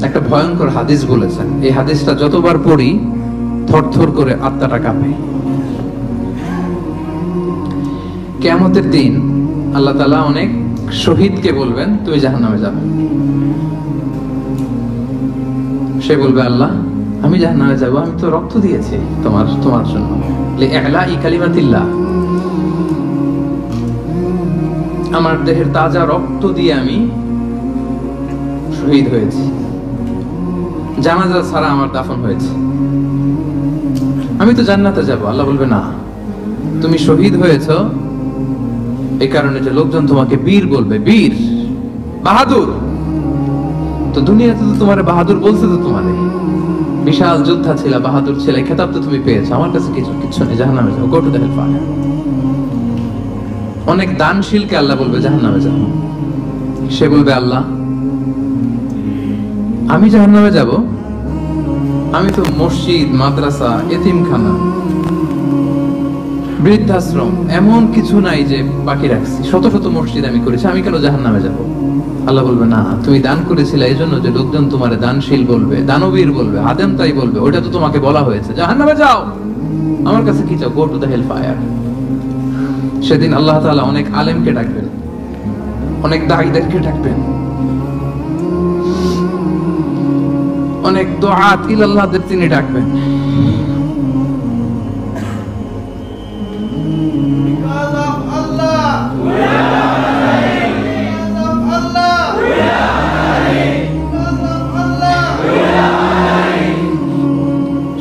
একটা ভয়ঙ্কর হাদিস বলেছেন, এই হাদিসটা যতবার পড়ি থরথর করে আত্মাটা কাঁপে। কিয়ামতের দিন আল্লাহ তাআলা অনেক শহীদকে বলবেন তুমি জাহান্নামে যাবে। সে বলবে আল্লাহ আমি জাহান্নামে যাব, আমি তো রক্ত দিয়েছি তোমার জন্য, লিইলাই কালিমাতিল্লাহ, আমার দেহের তাজা রক্ত দিয়ে আমি শহীদ হয়েছি, জানাজা ছাড়া আমার দাফন হয়েছে, আমি তো জান্নাতে যাব। আল্লাহ বলবে না, তুমি শহীদ হয়েছো এই কারণে যে লোকজন তোমাকে বীর বলবে, বীর বাহাদুর। তো দুনিয়াতে তো তোমারে বাহাদুর বলছে, তো তোমারে বিশাল যোদ্ধা ছিল, বাহাদুর ছিল, এই খেতাব তো তুমি পেয়েছো, আমার কাছে কিছু নেই, জাহান্নামে যাও, গো টু দ্য হেলফায়ার। অনেক দানশীলকে আল্লাহ বলবে জাহান্নামে যাও। সে বলবে আল্লাহ আমি জাহান্নামে যাব, আমি তো মসজিদ, মাদ্রাসা, এতিমখানা, বৃদ্ধাশ্রম এমন কিছু নাই যে বাকি রাখছি, শত শত মসজিদ আমি করেছি, আমি কেন জাহান্নামে যাব? আল্লাহ বলবে না, তুমি দান করেছিলে এই জন্য যে লোকজন তোমার দানশীল বলবে, দানবীর বলবে, আদেম তাই বলবে, ওইটা তো তোমাকে বলা হয়েছে, জাহান্নামে যাও, আমার কাছে কি চাও, go to the hell fire. সেদিন আল্লাহ তাআলা অনেক আলেমকে ডাকবেন, অনেক দাঈদেরকে ডাকবেন, অনেক দুআত ইলাল্লাহদের তিনি ডাকবেন।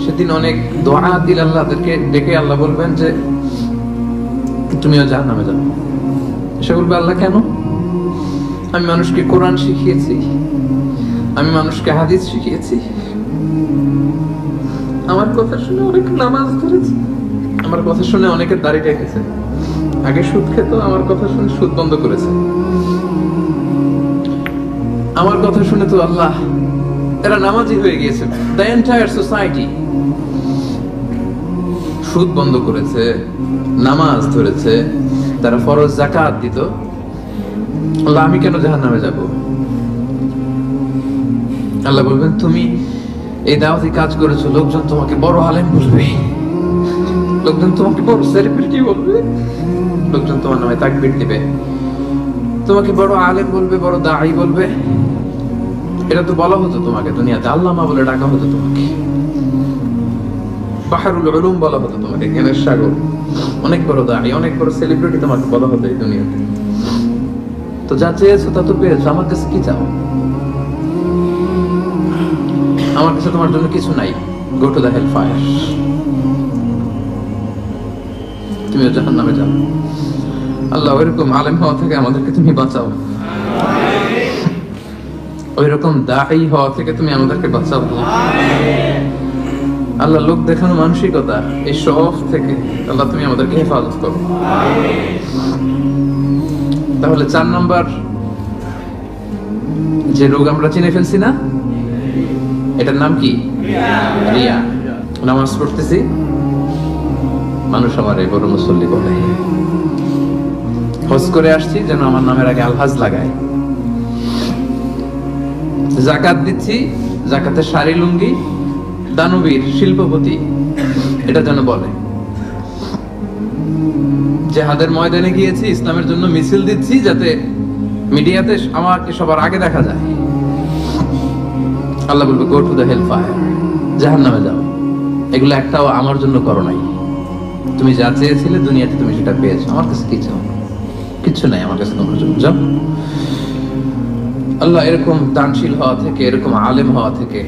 সেদিন অনেক দুআত ইলাল্লাহদেরকে ডেকে আল্লাহ বলবেন যে তুমিও জাহান্নামে যাও। সে বলবে আল্লাহ কেন? আমি মানুষকে কোরআন শিখিয়েছি, আমি মানুষকে হাদিস শিখিয়েছি, আমার কথা শুনে অনেক নামাজ ধরেছে, আমার কথা শুনে অনেকের দাড়ি রেখেছে, আগে সুদ খেত, আমার কথা শুনে সুদ বন্ধ করেছে, আমার কথা শুনে তো আল্লাহ এরা নামাজি হয়ে গিয়েছে। দ্য এন্টায়ার সোসাইটি সুদ বন্ধ করেছে, নামাজ ধরেছে, তারা ফরজ যাকাত দিত, আল্লাহ আমি কেন জাহান্নামে যাব? আল্লাহ বলবেন তুমি এই দাওয়াতি কাজ করেছো, লোকজন তোমাকে বড় আলেম বলবে, লোকজন তোমাকে বড় সেলিব্রিটি বলবে, লোকজন তোমার নামে তাকবীর দিবে, তোমাকে বড় আলেম বলবে, বড় দাঈ বলবে। এটা তো বলা হতো তোমাকে দুনিয়াতে, আল্লামা বলে ডাকা হতো তোমাকে, বাহরুল উলুম বলা হতো তোমাকে, জ্ঞানের সাগর, অনেক বড় দাঈ, অনেক বড় সেলিব্রিটি তোমাকে বলা হতো এই দুনিয়াতে। তো যা চেয়েছো তা তো পেয়েছো, আমার কাছে কি চাও? আমার কাছে তোমার জন্য কিছু নাই, go to the hell fire, তুমিও জাহান্নামে যাও। আল্লাহ ওইরকম আলেম হওয়া থেকে আমাদেরকে তুমি বাঁচাও, ওইরকম দাঈ হওয়া থেকে তুমি আমাদেরকে বাঁচাও। আল্লাহ লোক দেখানো মানসিকতা, এই শখ থেকে আল্লাহ তুমি আমাদেরকে হেফাজত করো। তাহলে 4 নাম্বার যে রোগ আমরা চিনে ফেলছি না, এটার নাম কি? রিয়া। নামাজ পড়তেছি, মানুষ আমার এই বড় মুসল্লি বলে, হজ করে আসছি যেন আমার নামের আগে আলহাজ লাগায়, যাকাত দিচ্ছি, যাকাতের শাড়ি লুঙ্গি দানবীর শিল্পপতি এটা যেন বলে, জিহাদের ময়দানে গিয়েছি, ইসলামের জন্য মিছিল দিচ্ছি, যাতে মিডিয়াতে আমাকে সবার আগে দেখা যায়। আল্লাহ বলবে go to the hell fire, জাহান্নামে যাও। এগুলো একটাও আমার জন্য করো নাই, তুমি যা চেয়েছিলে দুনিয়াতে তুমি সেটা পেয়েছো, আমার কাছে কি চাও? কিচ্ছু নাই আমার কাছে তোমার জন্য, যাও। আল্লাহ এরকম দানশীল হওয়া থেকে, এরকম আলেম হওয়া থেকে,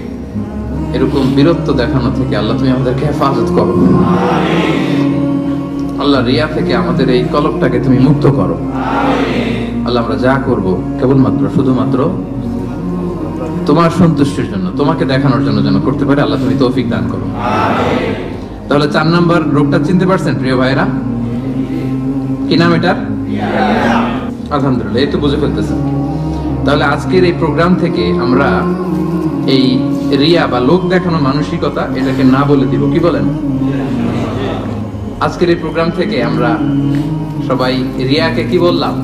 এরকম বীরত্ব দেখানো থেকে আল্লাহ তুমি আমাদেরকে হেফাজত করো। আল্লাহ রিয়া থেকে আমাদের এই কলবটাকে তুমি মুক্ত করো। আল্লাহ আমরা যা করব কেবলমাত্র শুধুমাত্র তোমার সন্তুষ্টির জন্য, তোমাকে দেখানোর জন্য যেন করতে পারে, আল্লাহ তুমি তৌফিক দান করো। তাহলে 4 নাম্বার রোগটা চিনতে পারছেন প্রিয় ভাইরা? কি নাম এটার? আলহামদুলিল্লাহ, এই তো বুঝে ফেলতেছেন। তাহলে আজকের এই প্রোগ্রাম থেকে আমরা এই রিয়া বা লোক দেখানো মানসিকতা এটাকে না বলে দিব, কি বলেন? আজকের এই প্রোগ্রাম থেকে আমরা সবাই রিয়াকে কি বললাম?